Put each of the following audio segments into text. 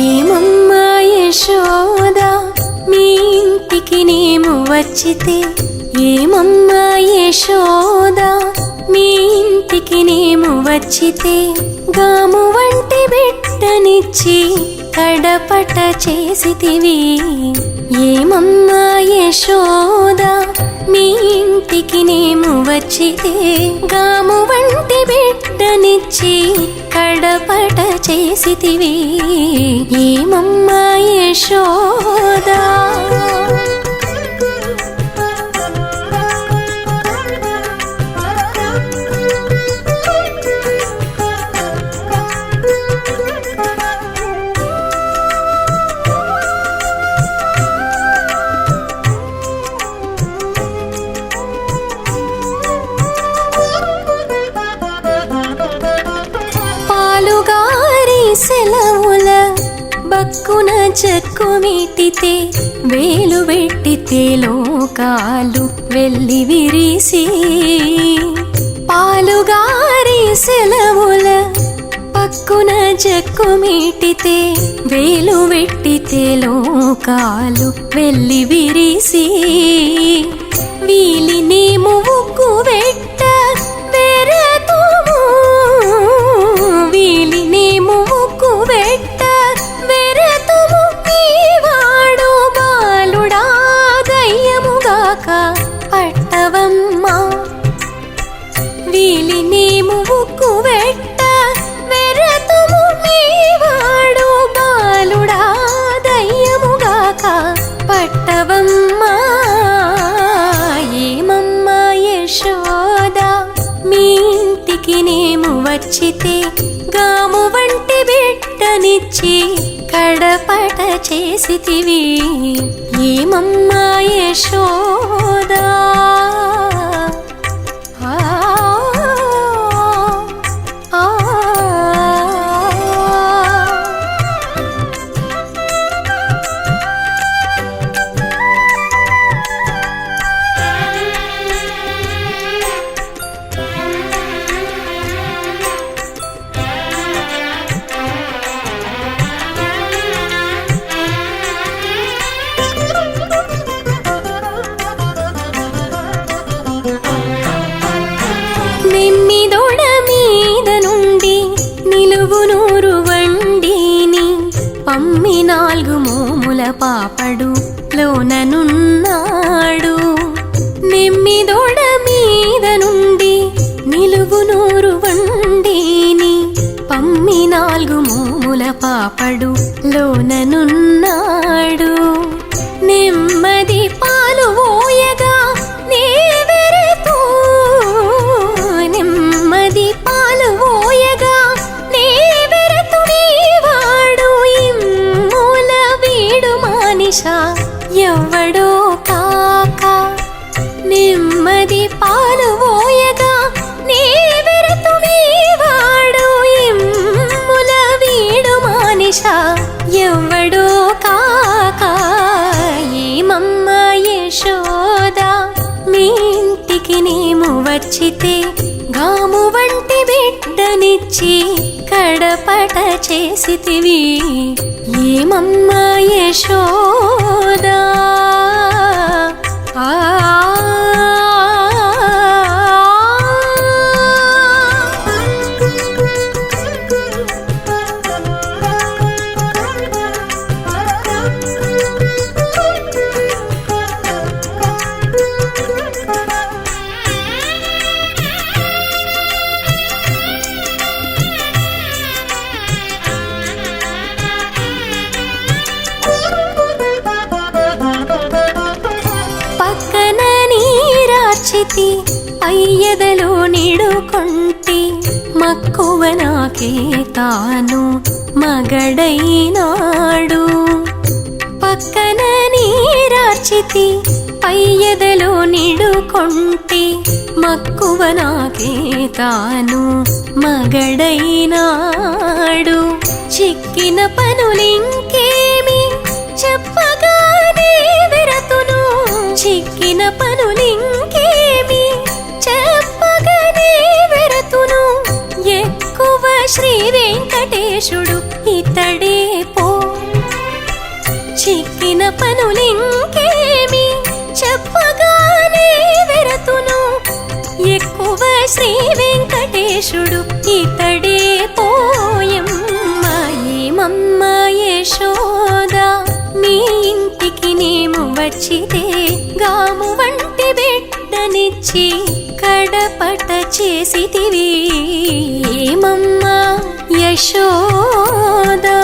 ఏమమ్మా యశోదా మీ ఇంటికి నేము వచ్చితే, ఏమమ్మా యశోదా మీ ఇంటికి నేము వచ్చితే, గాము వంటి బిడ్డనిచ్చి కడపట చేసితివి. ఏమమ్మా యశోదా మీ ఇంటికి నేము వచ్చితే, గాము వంటి బిడ్డనిచ్చి కడపట చేసితివి. ఏమమ్మా యశోదా సెలవుల బక్కున చెక్కుమిటితే, వేలు పెట్టితే లోకాలు వెళ్ళి విరిసి. పాలుగారి సెలవుల పక్కున చెక్కుమిటితే, వేలు పెట్టితే లోకాలు వెళ్ళి విరిసి. వీలినేము ఉక్కు వెట్ట వెరతుము, వీలినేము ఉక్కు వెట్ట వెరతుము. నీవాడు బాలుడా దయ్యముగాక పట్టవమ్మా. వీలినేము ఉక్కు వెట్ట వెరతుము. నీవాడు బాలుడా దయ్యముగాక పట్టవమ్మా. ఏమమ్మా యశోదా మీ ఇంటికి నేము వచ్చితే, గాము వంటి బిడ్డనిచ్చి కడపట చేసితివి. ఏమమ్మా యశోదా పమ్మి 4 మోముల పాపడు లోననున్నాడు. నెమ్మిదోడ మీద నుండి నిలువు 100 వండిని, పమ్మి 4 మోముల పాపడు లోననున్నాడు. నెమ్మది పాలు ఓయగా నీ వెరతూ, నెమ్మది పాలు ఓయగా నీ వెరతు. నీవాడు ఇమ్ముల వీడు మానిష ఎవ్వడో కాక, నెమ్మది పాలు ఓయగా నీ వెరతు. నీవాడు ఇమ్ముల వీడు మానిష ఎవ్వడో కాక. ఏమమ్మా యశోదా మీ ఇంటికి నేము వచ్చితే, గాము వంటి బిడ్డనిచ్చి కడపట చేసితివి. ఏమమ్మా యశోదా అయ్యదలో నిడుకొంటి, మక్కువ నాకే తాను మగడైనాడు. పక్కన నీరార్చితి అయ్యదలో నీడుకొంటి మక్కువ నాకే తాను మగడైనాడు. చిక్కిన పనులింకేమి చెప్పగానే వెరతును, చిక్కిన పనులింకేమి చెప్పగానే వెరతును. ఎక్కువ శ్రీ వెంకటేశుడు ఇతడే పో. చిక్కిన పనులింకేమి చెప్పగానే వెరతును. ఎక్కువ శ్రీ వెంకటేశుడు ఇతడే పోయమ్మ. ఏమమ్మ యశోదా నీ ఇంటికి నేము వచ్చితే గాము వంటి బిడ్డనిచ్చి కడపట చేసితివి. ఏమమ్మ యశోదా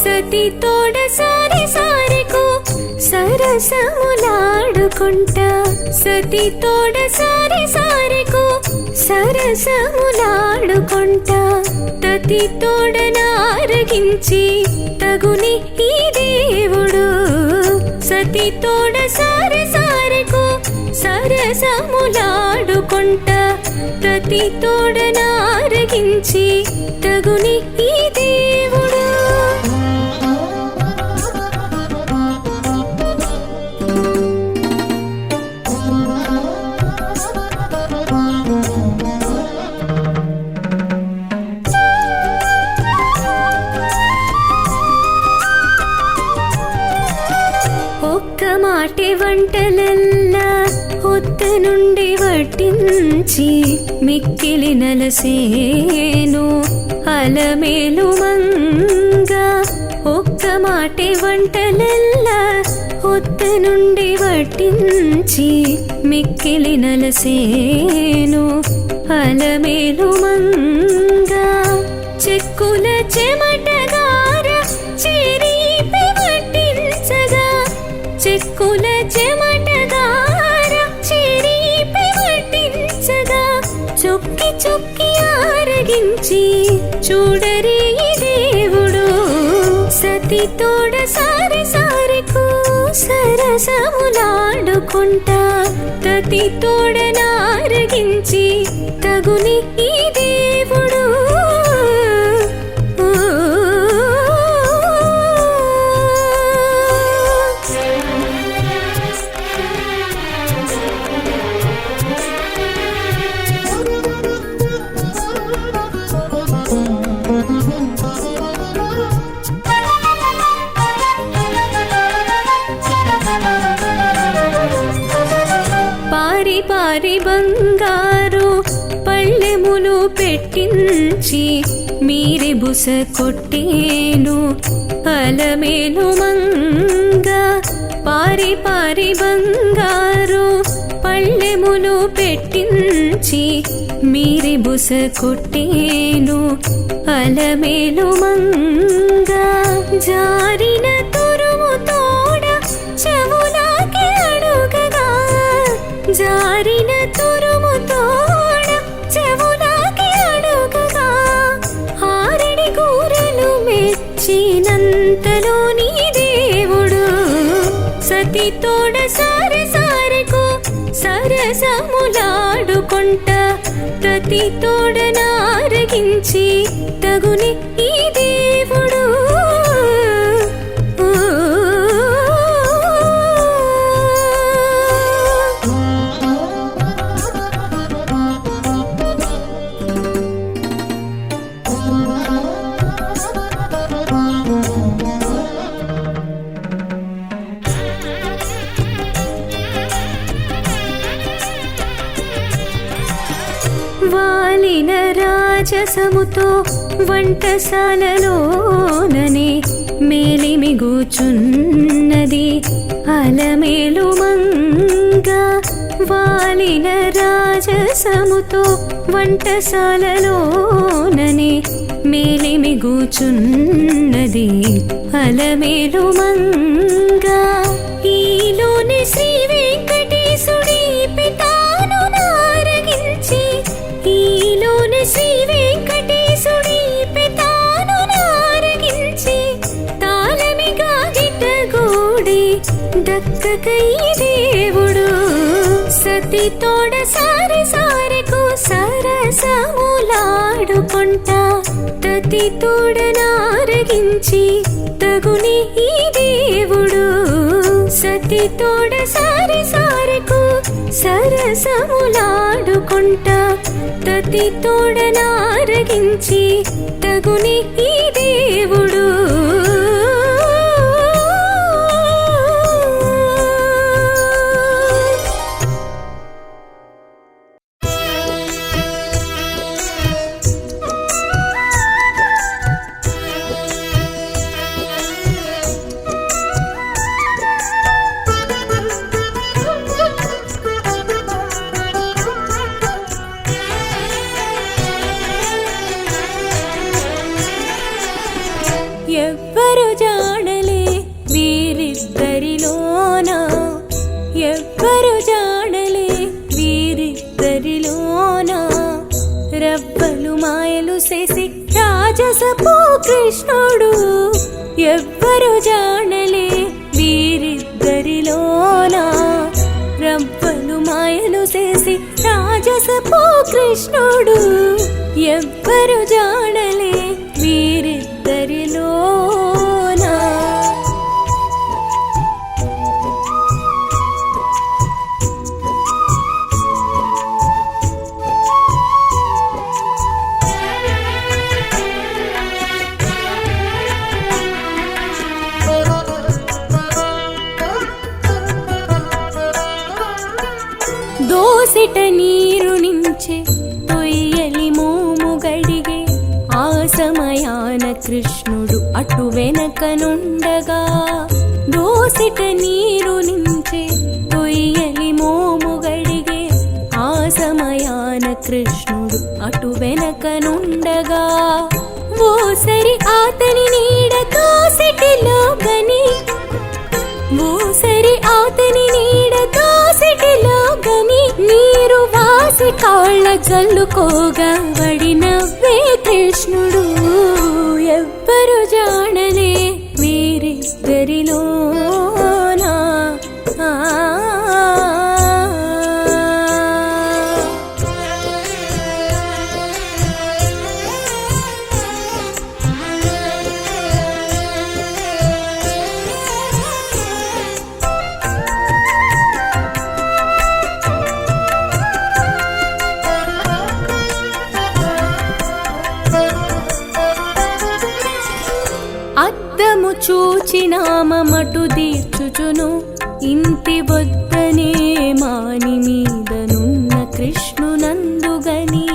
సతి తోడ సారి సారెకు సరసములాడుకుంటా. సతి తోడ సారి సారెకు సరసములాడుకుంటా. తతి తోడ నారగించి తగుని ఈ దేవుడు. సతి తోడ సారి సారెకు సరసములాడుకుంటా. తతి తోడ నారగించి తగుని ఈ దేవుడు. ఒక్క మాటి వంటలల్లా ఒత్త నుండి వడ్డించి మిక్కిలి నలసేను అలమేలు మంగ. ఒక్క మాటి వంటలల్లా ఒత్త నుండి వడ్డించి మిక్కిలి నలసేను అలమేలు మంగ. చెక్కుల చెమటగార చిరీపి వడ్డించగా. చెక్కుల చెమటగార చిరీపి వడ్డించగా. చొక్కి చొక్కి ఆరగించి చూడరే దేవుడు. సతి తోడ సారి సారెకు సరసములాడుకుంటా. తతి తోడ నారగించి తగుని ఈ దేవుడు. పారి బంగారు పళ్ళెములు పెట్టించి మీరి బుస కొట్టేను అలమేలు మంగ. పారి పారి బంగారు పళ్ళెములు పెట్టించి మీరి బుస కొట్టేను అలమేలు మంగ. జారిన తురుము తోడ చెవులాకి అడుగగా. జారిన తురుము తోడ చెవులాకి అడుగగా. ఆరడి కూరలు మెచ్చినంతలో నీ దేవుడు. సతి తోడ సారె సారెకు సరసములాడుకుంటా. తతి తోడ నారగించి తగుని ఈ దేవుడు. వాలిన రాజసముతో వంటశాలలోననే మేలిమిగూచున్నది అలమేలు మంగ. వాలిన రాజసముతో వంటశాలలోననే మేలిమిగూచున్నది అలమేలు మంగా. ఈలోని శ్రీ వెంకటేశుడి పితాను నారగించి, ఈలోని శ్రీ వెంకటేశుడి పితాను నారగించి, తాళమిగా గిట్టగూడి దక్కకై దేవుడు సతి తోడ సారి సారెకు సరసములాడుకొంటా. తతి తోడ నారగించి తగుని ఈ దేవుడు సతి తోడ సారి సారెకు సరసములాడుకొంటా. తతి తోడ నారగించి తగుని ఈ దేవుడు. ఎవ్వరు జాడలే వీరిద్దరిలోన, ఎవ్వరు జాడలే వీరిద్దరిలోన. రవ్వలు మాయలు చేసి రాజసపు కృష్ణుడు, ఎవ్వరు జాడలే వీరిద్దరిలోన. రవ్వలు మాయలు చేసి రాజసపు కృష్ణుడు, ఎవ్వరు జాడలే వీరిద్దరిలోన. దోసిట నీరు నించే తొయ్యలి మోము గడిగే ఆ సమయాన కృష్ణుడు అటు వెనకనుండగా. దోసిట నీరు నించే తొయ్యలి మోము గడిగే ఆ సమయాన కృష్ణుడు అటు వెనకనుండగా. ఓసరి ఆతని నీడ దోసిటిలో గని, ఓసరి ఆతని నీడ దోసిటిలో గని, నీరు వాసి కాళ్ళ జల్లుకోగా వడి నవ్వే కృష్ణుడు. ఎవ్వరు జాడలే వీరిద్దరిలోన. అద్దము చూచినామటు దీర్చుచును ఇంటి వద్దనే మాని మీదనున్న కృష్ణునందుగని.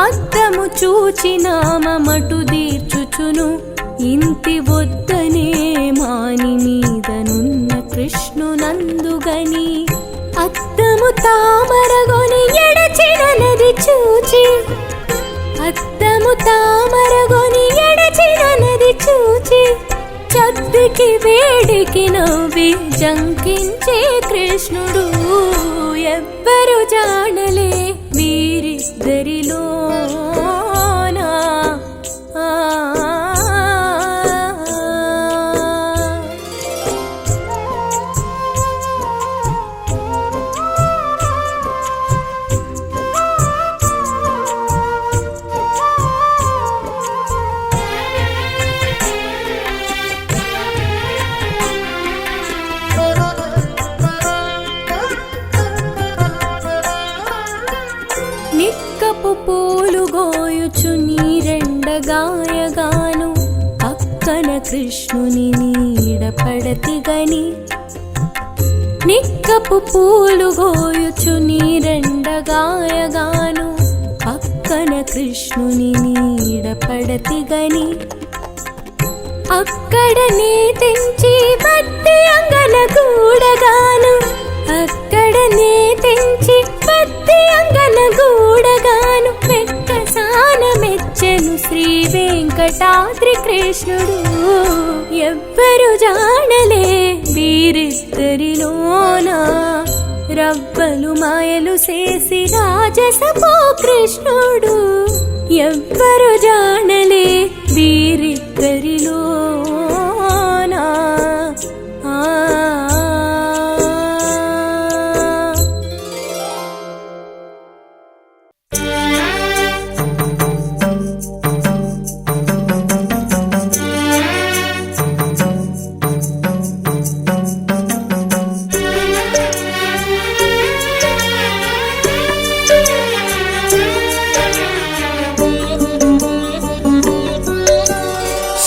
అద్దము చూచినామటు దీర్చుచును ఇంటి వద్దనే మాని మీదనున్న కృష్ణునందుగని. అద్దము తామరగొని ఎడచిన నది చూచి, అద్దము తామరగొని ఎడచిన నది చూచి, చద్దికి వేడికి నవ్వి జంకించే కృష్ణుడు. ఎవ్వరు జాడలే వీరిద్దరిలోన. నిక్కపు పూలు గోయుచు నీరెండగాయగాను పక్కన కృష్ణుని నీడ పడతిగని. నిక్కపు పూలు గోయుచు నీరెండగాయగాను పక్కన కృష్ణుని నీడ పడతిగని. అక్కడనే తెంచి బట్టి అంగన కూడగాను, అక్కడనే తెంచి పత్తి అంగన గూడగాను వెక్కసాన మెచ్చెను శ్రీ వెంకటాద్రి కృష్ణుడు. ఎవ్వరు జాడలే వీరిద్దరిలోనా రవ్వలు మాయలు చేసి రాజసపో కృష్ణుడు. ఎవ్వరు జాడలే వీరిద్దరిలోనా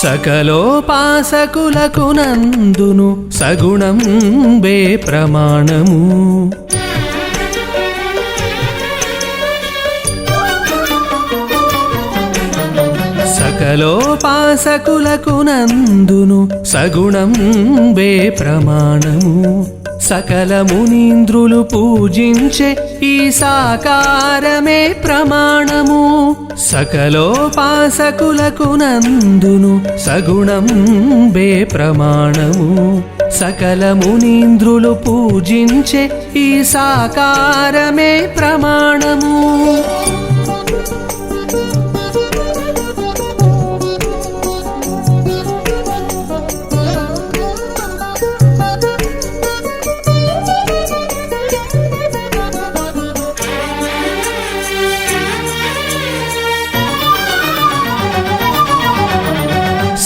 సకలోపాసకులకు నందును సగుణం బే ప్రమాణము. సకలోపాసకులకు నందును సగుణం బే ప్రమాణము. సకల మునీంద్రులు పూజించే ఈ సాకారమే ప్రమాణము. సకలోపాసకులకు నందును సగుణం బే ప్రమాణము. సకల మునీంద్రులు పూజించే ఈ సాకారమే ప్రమాణము.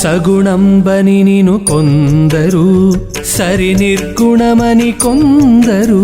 సగుణంబని నిను కొందరు సరి నిర్గుణమని కొందరు.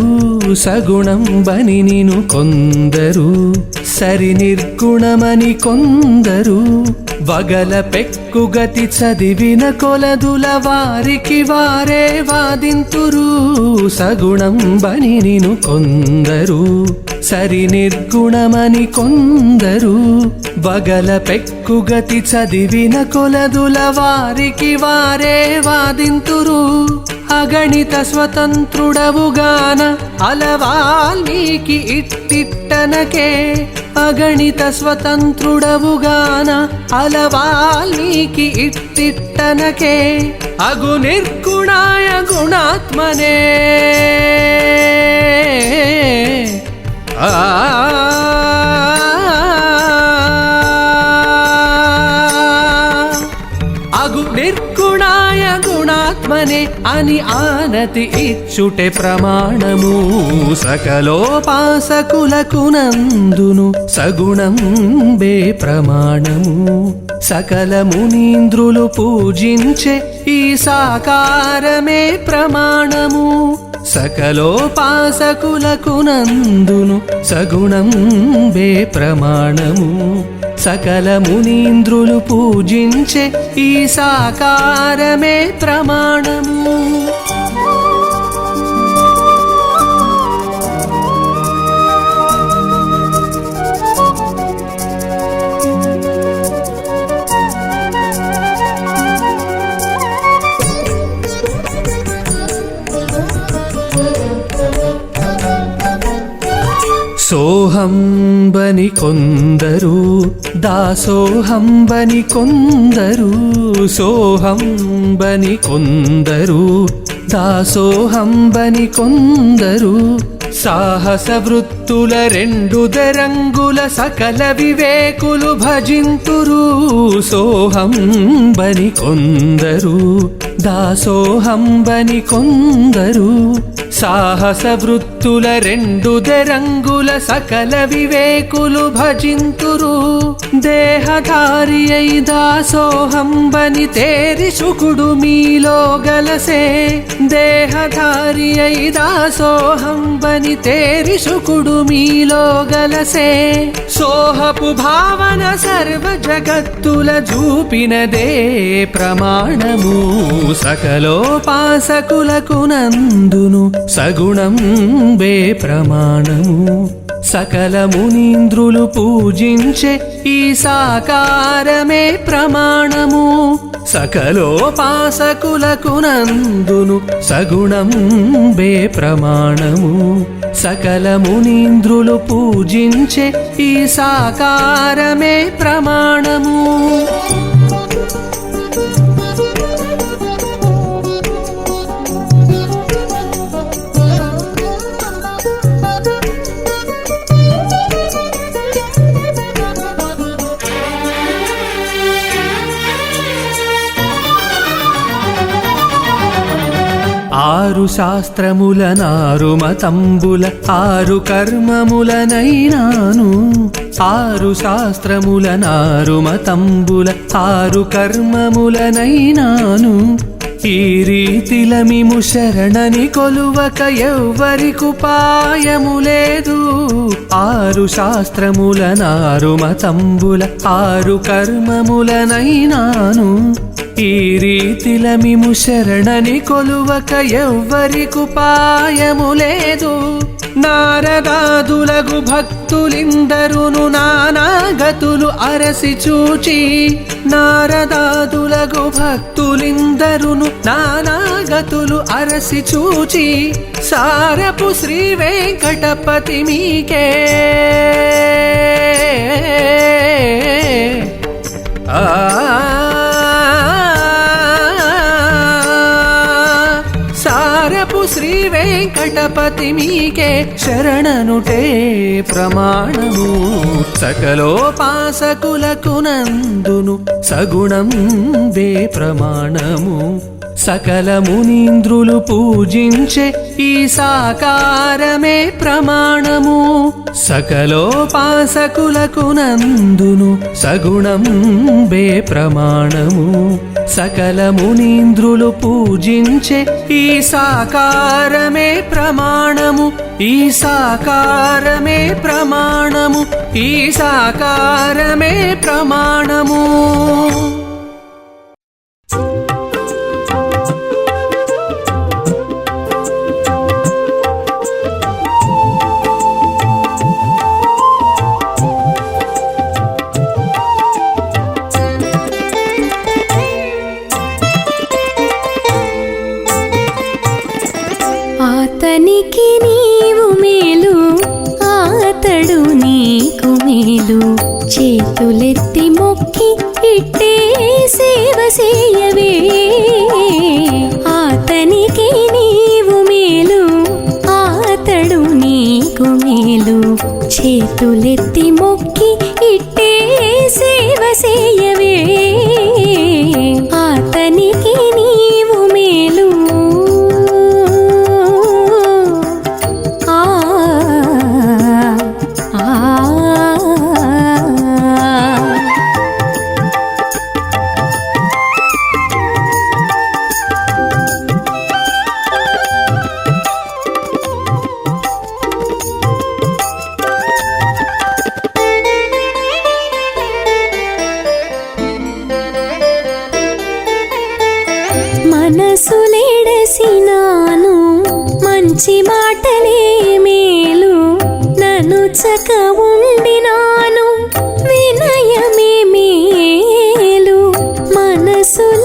సగుణంబని నిను కొందరు సరి నిర్గుణమని కొందరు. వగల పెక్కుగతి చదివిన కొలదుల వారికి వారే వాదింతురు. సగుణంబని నిను కొందరు సరి నిర్గుణమని కొందరు. వగల పెక్కుగతి చదివిన కొలదుల వారికి వారే వాదింతురు. అగణిత స్వతంత్రుడవుగాన అలవాల్మీకి ఇట్టిట్టనకే. అగణిత స్వతంత్రుడవుగాన అలవాల్మీకి ఇట్టిట్టనకే. అగు నిర్గుణాయ గుణాత్మనే అగు నిర్గుణాయ గుణాత్మనే అని ఆనతి ఇచ్చుటే ప్రమాణము. సకలోపాసకులకు నందును సగుణం బే ప్రమాణము. సకల మునీంద్రులు పూజించే ఈ సాకారమే ప్రమాణము. సకలోపాసకులకు నందును సగుణం బే ప్రమాణము. సకల మునీంద్రులు పూజించే ఈ సాకారమే ప్రమాణము. సోహంబని కొందరు దాసోహంబని కొందరు. సోహంబని కొందరు దాసోహంబని కొందరు. సాహస వృత్తుల రెండు దరంగుల సకల వివేకులు భజింతురు. సోహంబని కొందరు దాసోహంబని కొందరు. సాహస వృత్తుల రెండు దరంగుల సకల వివేకులు భజింతురు. దేహధారి అయి దాసోహంబని తేరి శుకుడు మీలో గలసే. దేహధారి అయి దాసోహంబని తేరి శుకుడు మీలో గలసే. సోహపు భావన సర్వ జగత్తుల చూపినదే ప్రమాణము. సకలోపాసకులకు నందును సగుణం బే ప్రమాణము. సకల మునీంద్రులు పూజించే ఈ సాకారమే ప్రమాణము సకలోపాసకులకు నందును సగుణం బే ప్రమాణము సకల మునీంద్రులు పూజించే ఈ సాకారమే ప్రమాణము ఆరు శాస్త్రముల నారు మతంబుల ఆరు కర్మములనైనాను ఆరు శాస్త్రముల నారు మతంబుల ఆరు కర్మములనైనాను ఈ రీతిల మిము శరణని కొలువక ఎవ్వరికుపాయము లేదు ఆరు శాస్త్రముల నారు మతంబుల ఆరు కర్మములనైనాను ఈ రీతిల మిము శరణని కొలువక ఎవ్వరికుపాయము లేదు నారదాదులగు భక్తులిందరును నానాగతులు అరసి చూచి నారదాదులగు భక్తులిందరును నానాగతులు అరసి చూచి సారపు శ్రీ వెంకటపతి మీకే సారపు శ్రీ వెంకటపతి మీకే శరణనుటే ప్రమాణము సకలోపాసకులకు నందును సగుణం వే ప్రమాణము సకల మునీంద్రులు పూజించే ఈ సాకారమే ప్రమాణము సకలోపాసకులకు నందును సగుణం వే ప్రమాణము సకల మునీంద్రులు పూజించే ఈ సాకారమే ప్రమాణము ఈ సాకారమే ప్రమాణము ఈ సాకారమే ప్రమాణము అతనికి నీవు మేలు అతడు నీకు మేలు చేతులెత్తి మొక్కి ఇట్టే సేవ చేయవే అతనికి నీవు మేలు అతడు నీకు మేలు చేతులెత్తి మొక్కి ఇట్టే సేవ చేయవే అతనికి నీవు మేలు మనసులేడసినాను మంచి మాటలే మేలు ననుచక ఉండినాను వినయమే మేలు మనసులేడసినాను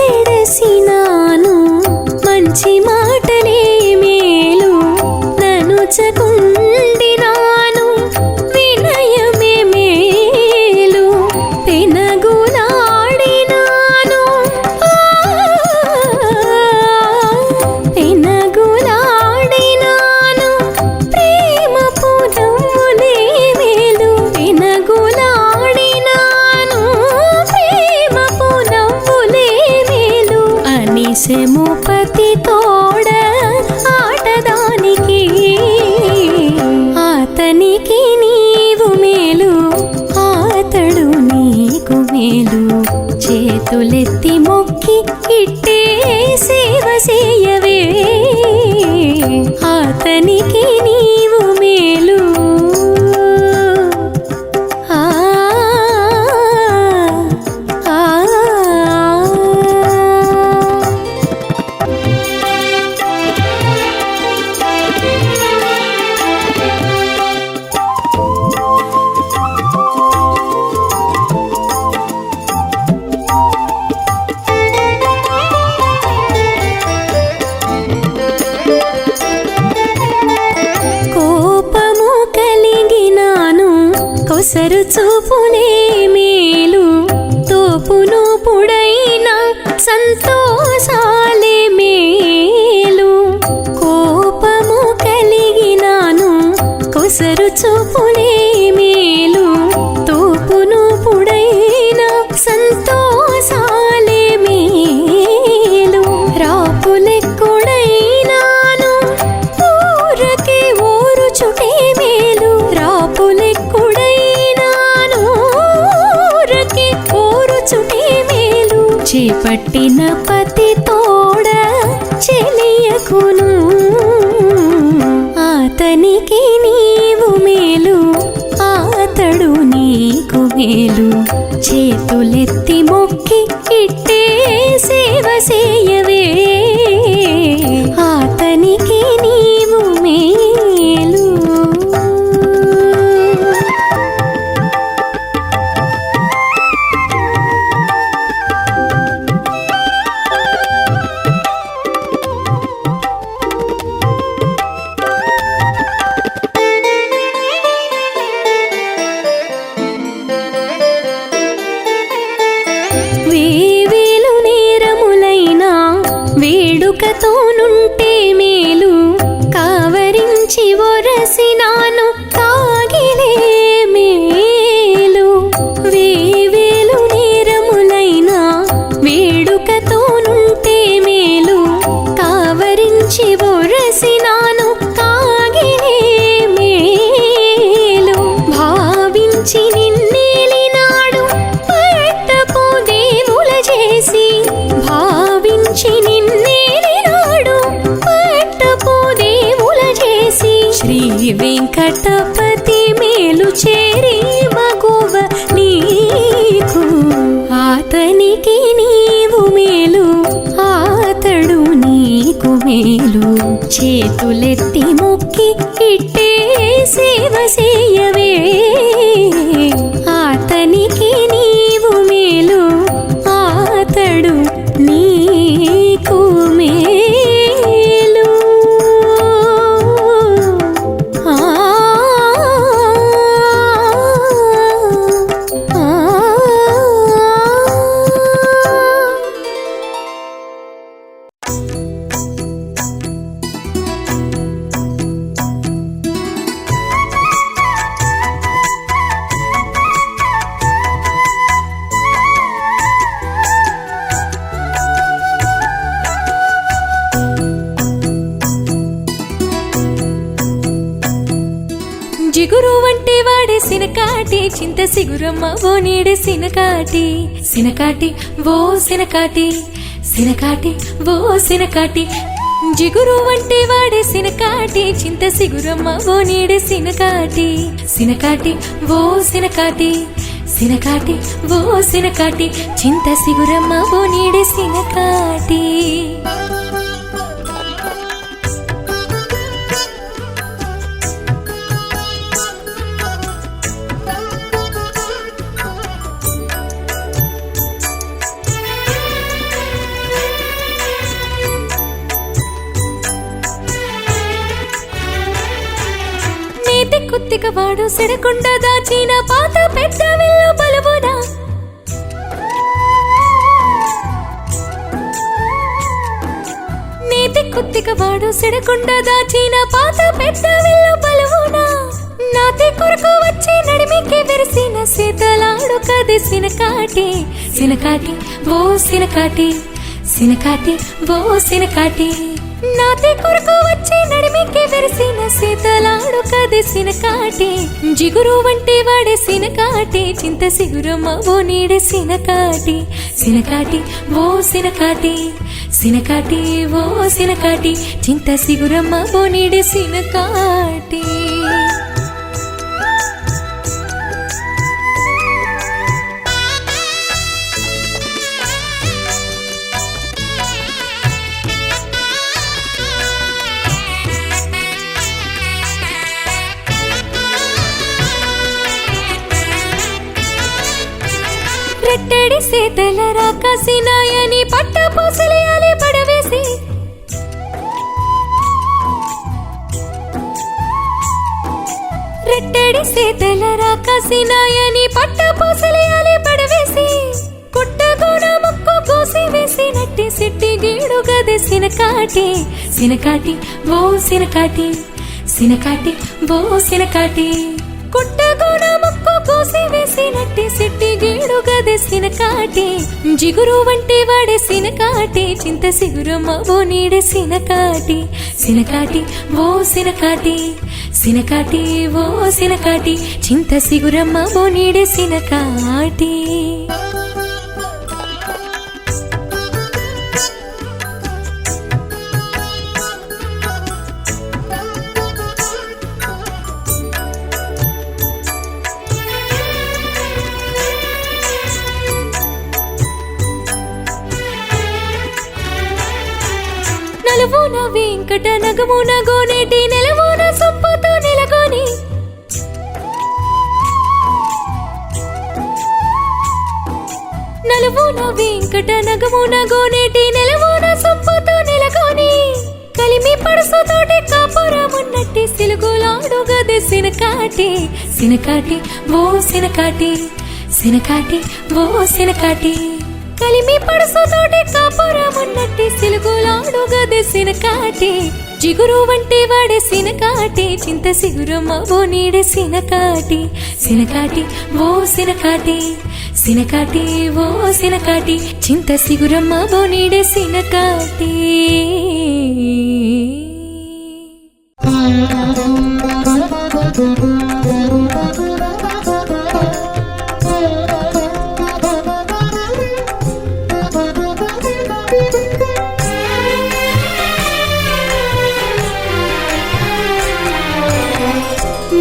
మంచి మాటలే మేలు ననుచకుండినాను వినయమే మేలు పెనగులాడినాను పెనగులాడినాను ప్రేమ పునములే మేలు పెనగులాడినాను ప్రేమ పునములే మేలు అనిశముపతి తోడ ఆటదానికి అతనికి నీవు మేలు అతడు నీకు మేలు చేతులెత్తి మొక్కి ఇట్టే సేవ చేయవే అతనికి నీవు మేలు ఆ ఆ కొసరు చూపునే మేలు తోపును పుడైన సంతోషాలే మేలు కోపము కలిగినాను కొసరు చూపునే మేలు తోపును పుడైన సంతోషాలే మేలు రాపులెక్కుడైనాను ఊరకే ఓరుచుటే మేలు రాపులెక్కుడైనాను ఊరకే ఓరుచుటే మేలు చేపట్టిన పతి తోడ చెలియకును అతనికి నీవు మేలు అతడు నీకు మేలు చేతులెత్తి మొక్కి ఇట్టే సేవ చేయవే అతనికి నీవు మేలు. వేవేలు నేరములైనా వేడుకతోనుంటే మేలు కావరించి ఒరసినాను తాగిలే మేలు వేవేలు నేరములైనా వేడుకతోనుంటే మేలు కావరించి ఒరసినాను తాగిలే మేలు భావించి నిన్నేలినాడు పట్టపు దేవుల చేసి భావించి నిన్నేలినాడు పట్టపు దేవుల చేసి శ్రీ వెంకటపతి మేలు చేరి మగువ నీకు అతనికి నీవు మేలు అతడు నీకు మేలు చేతులెత్తి మొక్కి ఇట్టే సేవ చేయవే అతనికి నీవు మేలు అతడు నీకు మేలు. ఆ ఆ జిగురు వంటి వాడే సినకాటి చింత సిగురమ్మ ఓ నీడే సినకాటి సినకాటి ఓ సినకాటి సినకాటి ఓ సినకాటి జిగురు వంటి వాడే సినకాటి చింత సిగురమ్మ ఓ నీడే సినకాటి సినకాటి ఓ సినకాటి సినకాటి ఓ సినకాటి చింత సిగురమ్మ ఓ నీడే సినకాటి. కుత్తికవాడు సిరకుండా దాచిన పాత పెద్ద విల్లు బలువునా నీతి కుత్తికవాడు సిరకుండా దాచిన పాత పెద్ద విల్లు బలువునా నాతి కొరకు వచ్చి నడిమికి విరిసిన శీతలాడు కది సినకాటి సినకాటి ఓ సినకాటి సినకాటి ఓ సినకాటి నాతి కొరకు వచ్చి నడిమికి విరిసిన శీతలాడు కది సినకాటి జిగురు వంటి వాడే సినకాటి చింత సిగురమ్మ ఓ నీడే సినకాటి సినకాటి ఓ సినకాటి సినకాటి ఓ సినకాటి చింత సిగురమ్మ ఓ నీడే సినకాటి. రెట్టడి సేతల రాకాసినాయని పట్ట పూసలేయాలి పడవేసి రెట్టడి సేతల రాక కాసినాయని పట్ట పూసలియాలి పడవేసి కుట్టగూడ ముక్కు కోసి వేసినట్టి సిట్టి గీడు గది సినకాటి సినకాటి ఓ సినకాటి సినకాటి ఓ సినకాటి కుట్టగూడ ముక్కు కోసి వేసినట్టి సిట్టి గీడు గది సినకాటి జిగురు వంటి వాడే సినకాటి చింత సిగురమ్మ ఓ నీడే సినకాటి సినకాటి ఓ సినకాటి సినకాటి ఓ సినకాటి చింత సిగురమ్మ ఓ నీడే సినకాటి నలువున వెంకట నగమున గోనేటి నెలవున సొప్పుతో నెలకొని నలువున వెంకట నగమున గోనేటి నెలవున సొప్పుతో నెలకొని కలిమి పడుసుతోటి కాపురమున్నట్టి సిలుగులాడు గది సినకాటి సినకాటి ఓ సినకాటి సినకాటి ఓ సినకాటి కలిమి పడుసుతోటి కాపురమున్నట్టి సిలుగులాడు గది సినకాటి జిగురు వంటి వాడే సినకాటి చింత సిగురమ్మ ఓ నీడే సినకాటి సినకాటి ఓ సినకాటి సినకాటి ఓ సినకాటి చింత సిగురమ్మ ఓ నీడే సినకాటి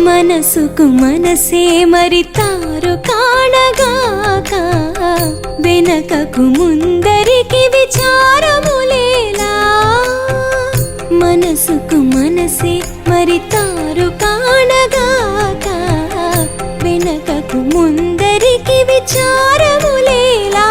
మనసుకు మనసే మరితారు కాణగాక వెనకకు ముందరికి విచారములేలా మనసుకు మనసే మరితారు కాణగాక వెనకకు ముందరికి విచారములేలా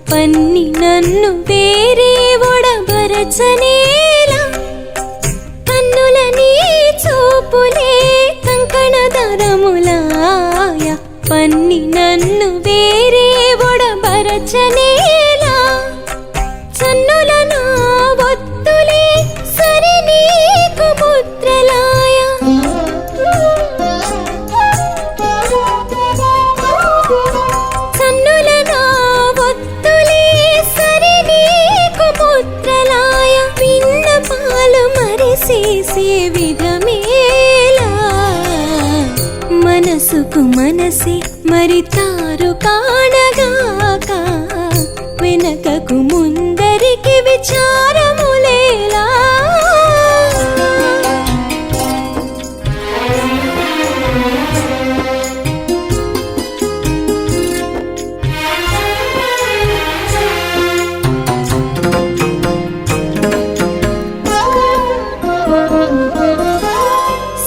పన్ని నన్ను వేరే ఒడబరచనేలా కన్నుల నీ చూపులే కంకణ దరములాయ పన్ని నన్ను వేరే ఒడబరచనేలా చన్నుల నా ఒత్తులే సరి నీకు ముద్రలాయ చన్నుల నా ఒత్తులే సరి నీకు ముద్రలాయ విన్న పాలు మరిసేసే విధమేలా మనసుకు మనసే మరితారు కాణగాక వెనకకు ముందరికి విచారములేలా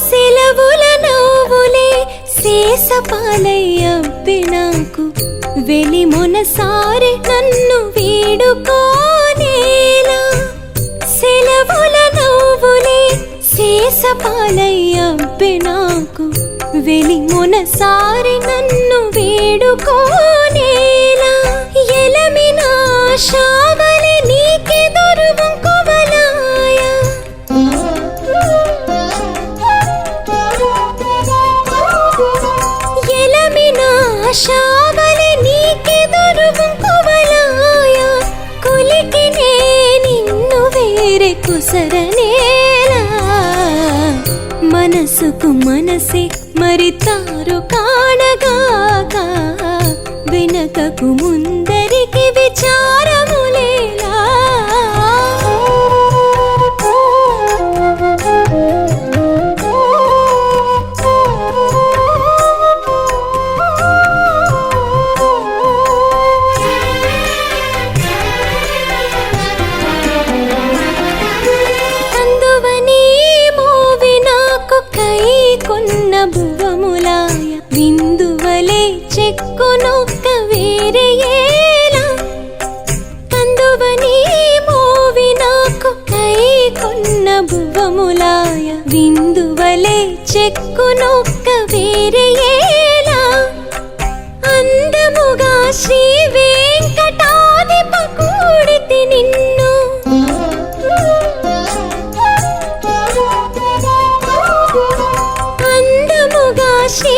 సెలవుల నవ్వులే శేషపాలయ్యబ్బి నాకు వెలి మొనసారి నన్ను వీడుకోనేలా సెలవుల నవ్వులే శేషపాలయ్యబ్బి నాకు వెలి మొనసారి నన్ను వీడుకోనేలా ఎలమినా శావలి నీకెదురు వంకువలాయ ఎలమినా శావలి నీకెదురు వంకువలాయ కులికి నే నిన్ను వేరే కుసరనేలా మనసుకు మనసే మరితారు కాణగాక వెనకకు ముందరికి విచారములేలా విందువలే చెక్కునొక్క వేరేయేలా అందముగా శ్రీ వెంకటాధిప కూడితి నిన్ను అందముగా శ్రీ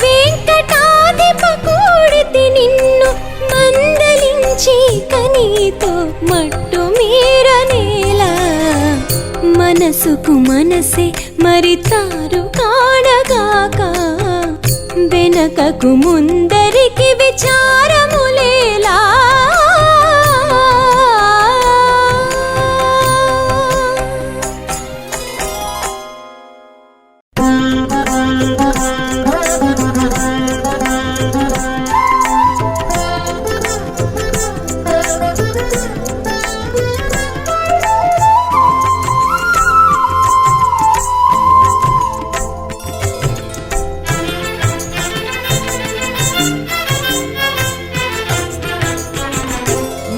వెంకటాధిప కూడితి నిన్ను మందలించి కనీతో మట్టు మీరనేలా మనసుకు మనసే మరి తారు కాడగాక వెనకకు ముందరికి విచారములేలా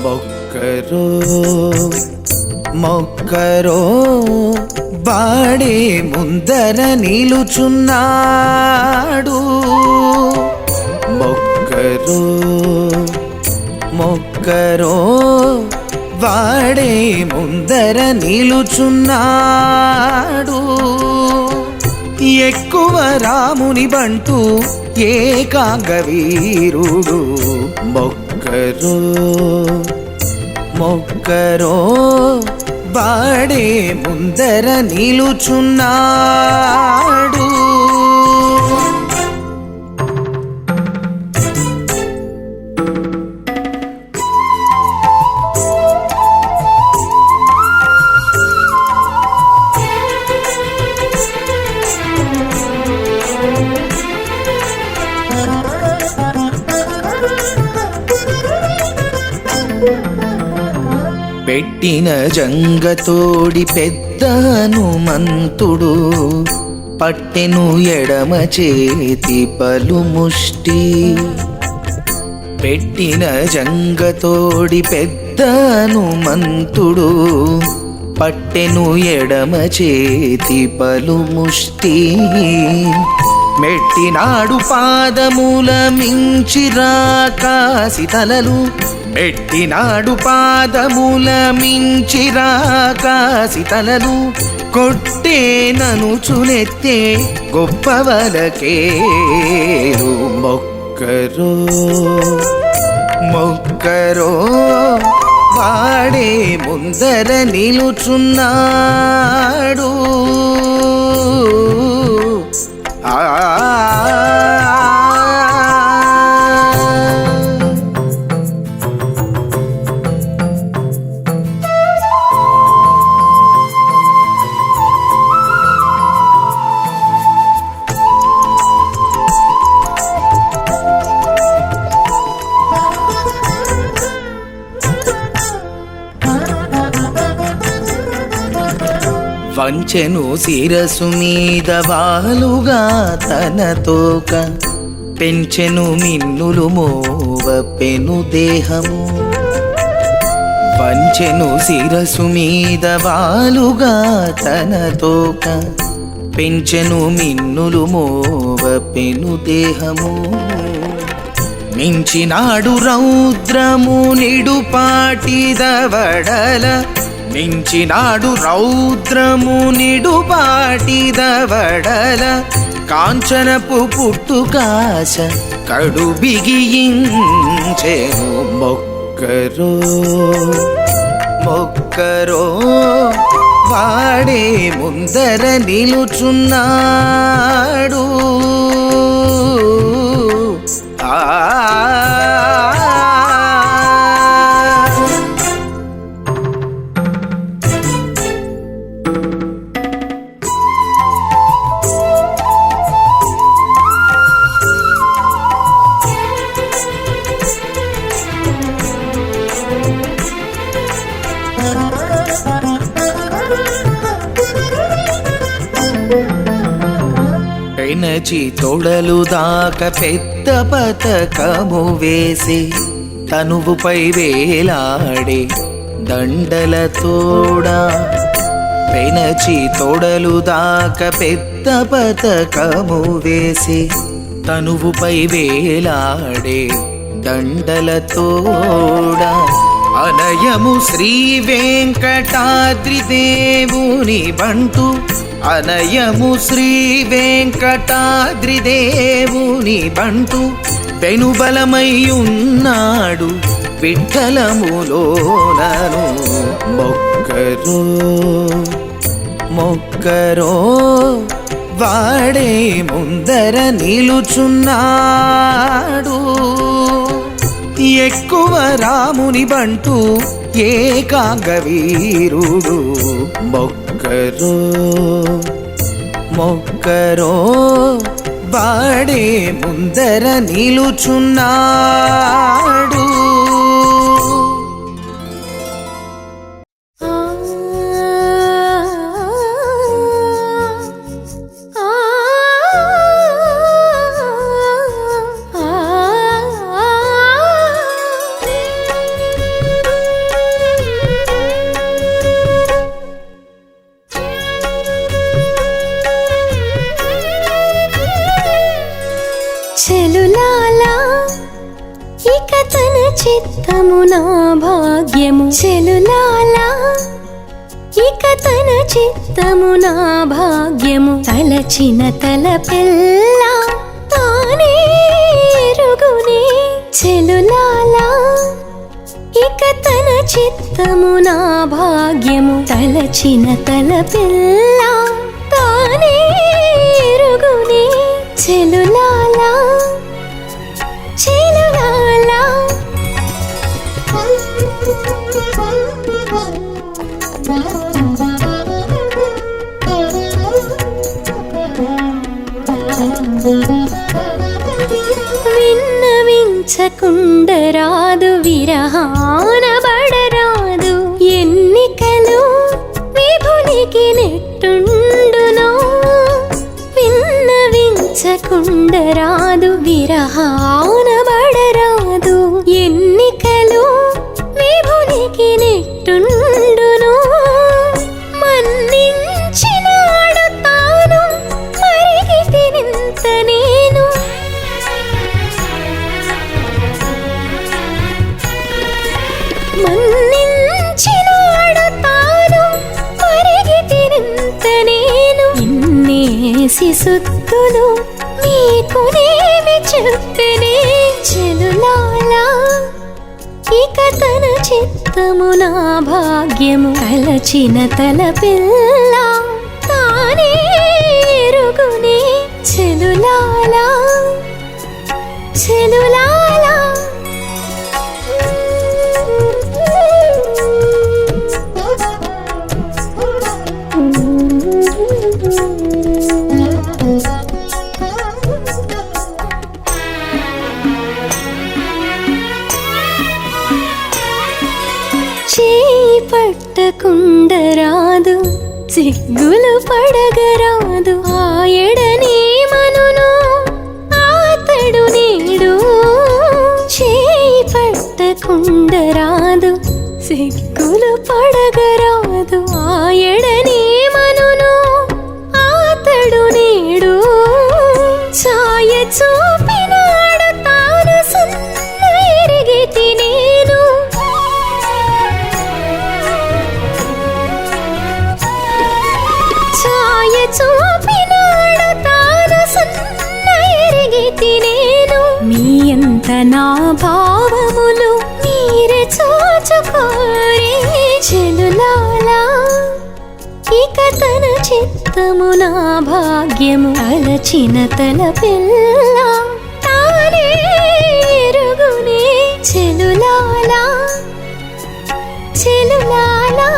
మొక్కరో మొక్కరో వాడే ముందర నిలుచున్నాడు మొక్కరో మొక్కరో వాడే ముందర నిలుచున్నాడు ఎక్కువ రాముని బంటూ ఏకాంగ వీరుడు మొక్కరో మొక్కరో వాడే ముందర నిలుచున్నాడు పెట్టిన జంగతోడి పెద్ద హనుమంతుడు పట్టెను ఎడమ చేతి పలుముష్టి పెట్టిన జంగతోడి పెద్ద హనుమంతుడు పట్టెను ఎడమ చేతి పలుముష్టి మెట్టినాడు పాదముల మించిరాకాసి తలలు మెట్టినాడు పాదముల మించిరాకాసి తలలు కొట్టేనను చునెత్తే గొప్పవలకేరు మొక్కరో మొక్కరో వాడే ముందర నిలుచున్నాడు వంచెను శిరసు మీద వాలుగా తన తోక పెంచెను మిన్నులు మోవ పెను దేహము వంచెను శిరసు మీద వాలుగా తన తోక పెంచెను మిన్నులు మోవ పెను దేహము మించినాడు రౌద్రము నిడుపాటిదవడల మించినాడు రౌద్రము నిడుపాటిదవడల కాంచనపు పుట్టుకాశ కడు బిగించెను మొక్కరో మొక్కరో వాడే ముందర నిలుచున్నాడు పెనచి తొడలు దాక పెద్ద పతకము వేసి తనువుపై వేలాడే దండల తోడా పెనచి తొడలు దాక పెద్ద పతకము వేసి తనువుపై వేలాడే దండలతోడా అనయము శ్రీ వెంకటాద్రి దేవుని బంటు అనయము శ్రీ వెంకటాద్రి దేవుని బంటు పెనుబలమై ఉన్నాడు విఠలములోనను మొక్కరో మొక్కరో వాడే ముందర నిలుచున్నాడు ఎక్కువ రాముని బంటు ఏకాంగ వీరుడు మొక్కరో మొక్కరో వాడే ముందర నిలుచున్నాడు చెలులాలా ఇక తన చిత్తము నా భాగ్యము చెలులాలా ఇక తన చిత్తము నా భాగ్యము తలచిన తలపెల్ల తానే ఎరుగునే చెలులాలా ఇక తన చిత్తము నా భాగ్యము తలచిన తలపెల్ల తానే ఎరుగునే చెలులాలా చెలులాలా విన్నవించకుండరాదు విరహాన బడరాదు ఎన్నికలు విభునికి నెట్టుండునో విన్నవించకుండరాదు విరహాన బడరాదు ఎన్నికలు విభునికి నెట్టుండునో మన్నించినాడు తాను మరిగితినింత నేను మన్నించినాడు తాను మరిగితినింత నేను ఇన్నేసి సుత్తులు నీకునేమి చెప్పనే చెలులాలా ఇక తన చిత్తము నా భాగ్యము తలచిన తలపిల్ల తానే ఎరుగునే చెలులాలా చెలులాలా చేయి పట్టకుండరాదు సిగ్గులు పడగరాదు ఆయడనే మనును ఆతడు నేడు చేయి పట్టకుండరాదు సిగ్గులు పడగరాదు ఆయడనే మనును ఆతడు నేడు ఛాయ చూపినాడు తాను సన్న ఎరిగితి నేను ఛాయ చూపినాడు తాను సన్న ఎరిగితి నేను మీ అంత నా భావములు మీరే చూచుకోరే చెలులాలా ఇక తన చిత్తము నా భాగ్యము అలచిన తలపిల్ల తానే ఎరుగునే చెలులాలా చెలులాలా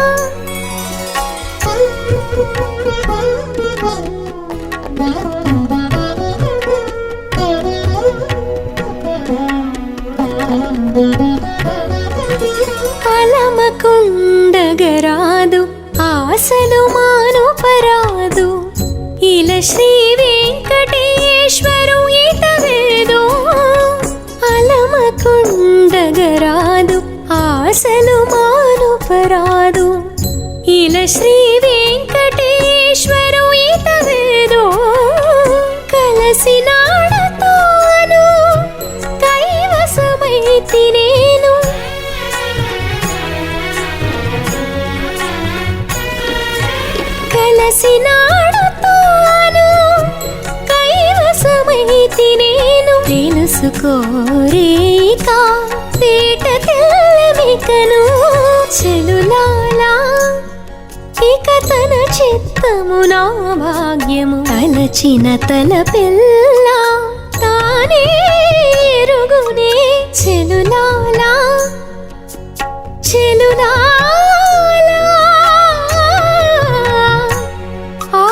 అలమకుండగరాదు ఆశలు మానుపరాదు ఇల శ్రీ వెంకటేశ్వరు ఇతవేదో అలమకుండగరాదు ఆశలు మానుపరాదు నీల శ్రీ వెంకటేశ్వరు ఈతవేదో కలసినాడతాను కైవసమైతి నేను కలసినాడతాను కైవసమైతి నేను తెలుసుకోరేక తేట తెల్లమికను చెలులాలా ఇక తన చిత్తము నా భాగ్యము తలచిన తల పిల్ల తానే ఎరుగునే చెలులాలా చెలులాలా ఆ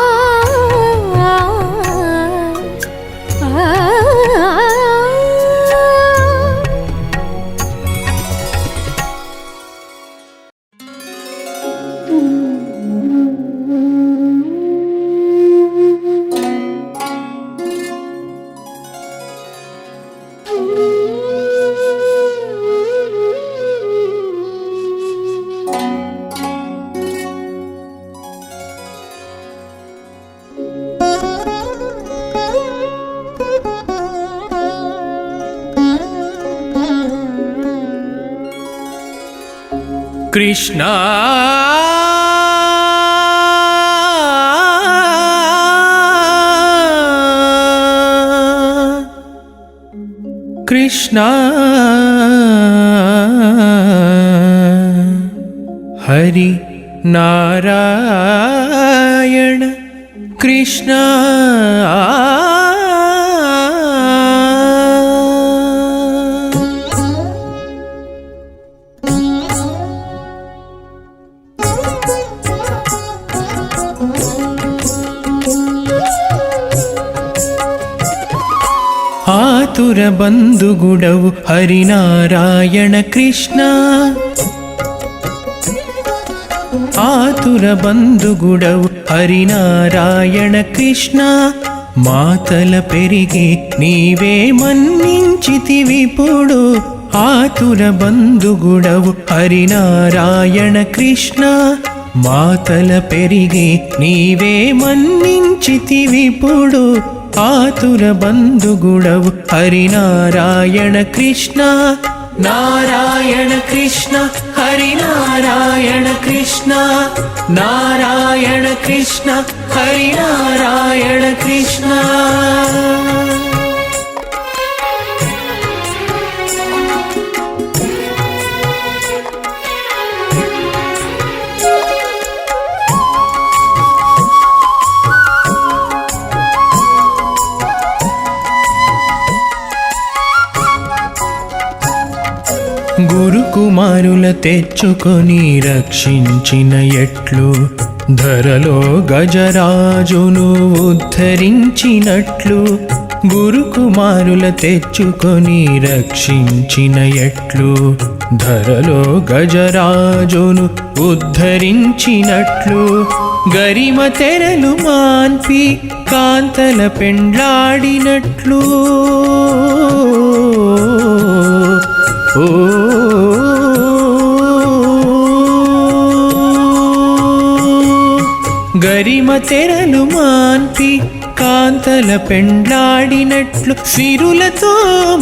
కృష్ణ కృష్ణ హరి నారాయణ కృష్ణ ఆతుర బంధుగుడవు హరినారాయణ కృష్ణ ఆతుర బంధుగుడవు హరినారాయణ కృష్ణ మాతల పెరిగి నీవే మన్నించితివిప్పుడు ఆతుర బంధుగుడవు హరినారాయణ కృష్ణ మాతల పెరిగి నీవే మన్నించితివిప్పుడు ఆతుర బంధుగుడవు హరినారాయణ కృష్ణ నారాయణ కృష్ణ హరినారాయణ కృష్ణ నారాయణ కృష్ణ హరినారాయణ కృష్ణ గురుకుమారుల తెచ్చుకొని రక్షించిన ఎట్లు ధరలో గజరాజును ఉద్ధరించినట్లు గురుకుమారుల తెచ్చుకొని రక్షించిన ఎట్లు ధరలో గజరాజును ఉద్ధరించినట్లు గరిమ తెరలు మాన్పి కాంతల పెండ్లాడినట్లు ఓ గరిమ తెరలు మాన్పి కాంతల పెండ్లాడినట్లు సిరులతో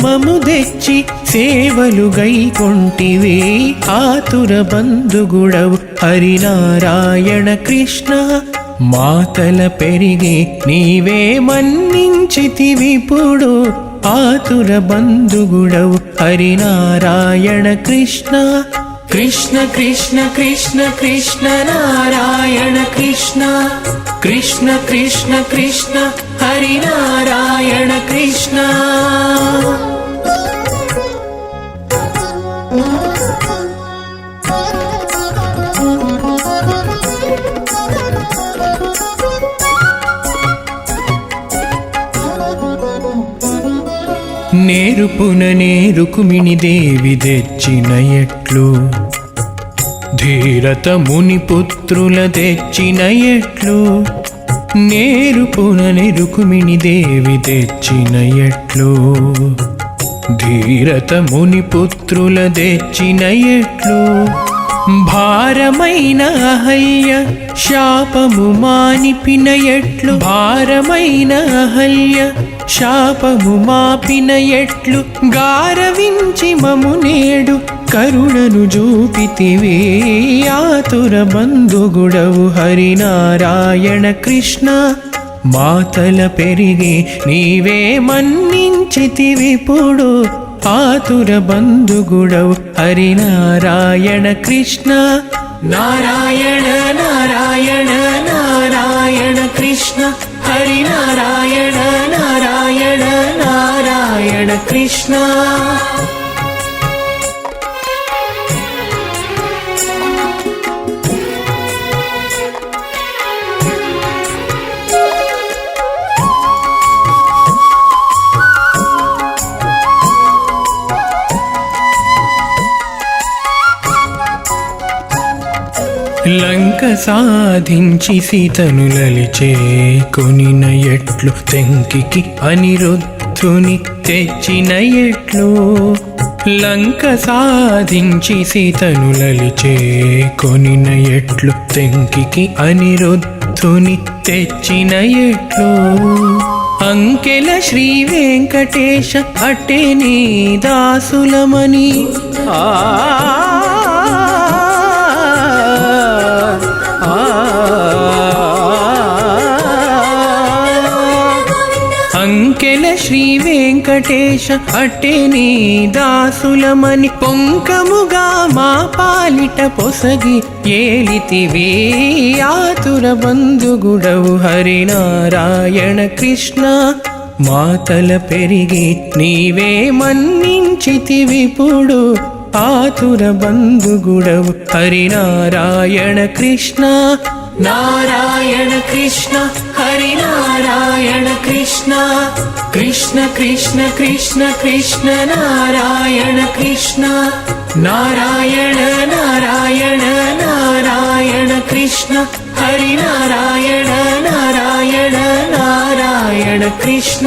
మము తెచ్చి సేవలు గైకొంటివే ఆతుర బంధుగుడవు హరినారాయణ కృష్ణ మాతల పెరిగి నీవే మన్నించితివిప్పుడు ఆతుర బంధుగుడవు హరినారాయణ కృష్ణ కృష్ణ కృష్ణ కృష్ణ కృష్ణ నారాయణ కృష్ణ కృష్ణ కృష్ణ కృష్ణ హరినారాయణ కృష్ణ నేరుపున నేరుకుమిని దేవి తెచ్చిన ఎట్లు ధీరత ముని పుత్రుల తెచ్చిన ఎట్లు నేరుపున నెరుకుమిని దేవి తెచ్చిన ఎట్లు ధీరత ముని పుత్రుల తెచ్చిన ఎట్లు భారమైన అహల్య శాపము మానిపిన ఎట్లు భారమైన అహల్య శాపము మాపిన ఎట్లు గారవించి మము నేడు కరుణను చూపితివే ఆతుర బంధుగుడవు హరినారాయణ కృష్ణ మాతల పెరిగి నీవే మన్నించితివిప్పుడు ఆతుర బంధుగుడవు హరినారాయణ కృష్ణ నారాయణ నారాయణ నారాయణ కృష్ణ హరినారాయణ నారాయణ నారాయణ కృష్ణ లంక సాధించి సీతను లలిచే కొనిన ఎట్లు తెంకికి అనిరుద్ధుని తెచ్చిన ఎట్లు లంక సాధించి సీతను లలిచే కొనిన ఎట్లు తెంకికి అనిరుద్ధుని తెచ్చిన ఎట్లు అంకెల శ్రీ వెంకటేశ అట్టే నీ దాసులమని అంకెల శ్రీ వెంకటేశ అట్టే నీ దాసులమని పొంకముగా మా పాలిట పొసగి ఏలితివే ఆతుర బంధుగుడవు హరినారాయణ కృష్ణ మాతల పెరిగి నీవే మన్నించితివిప్పుడు ఆతుర బంధుగుడవు హరినారాయణ కృష్ణ నారాయణ కృష్ణ హరినారాయణ కృష్ణ కృష్ణ కృష్ణ కృష్ణ కృష్ణ నారాయణ కృష్ణ నారాయణ నారాయణ నారాయణ కృష్ణ హరినారాయణ నారాయణ నారాయణ కృష్ణ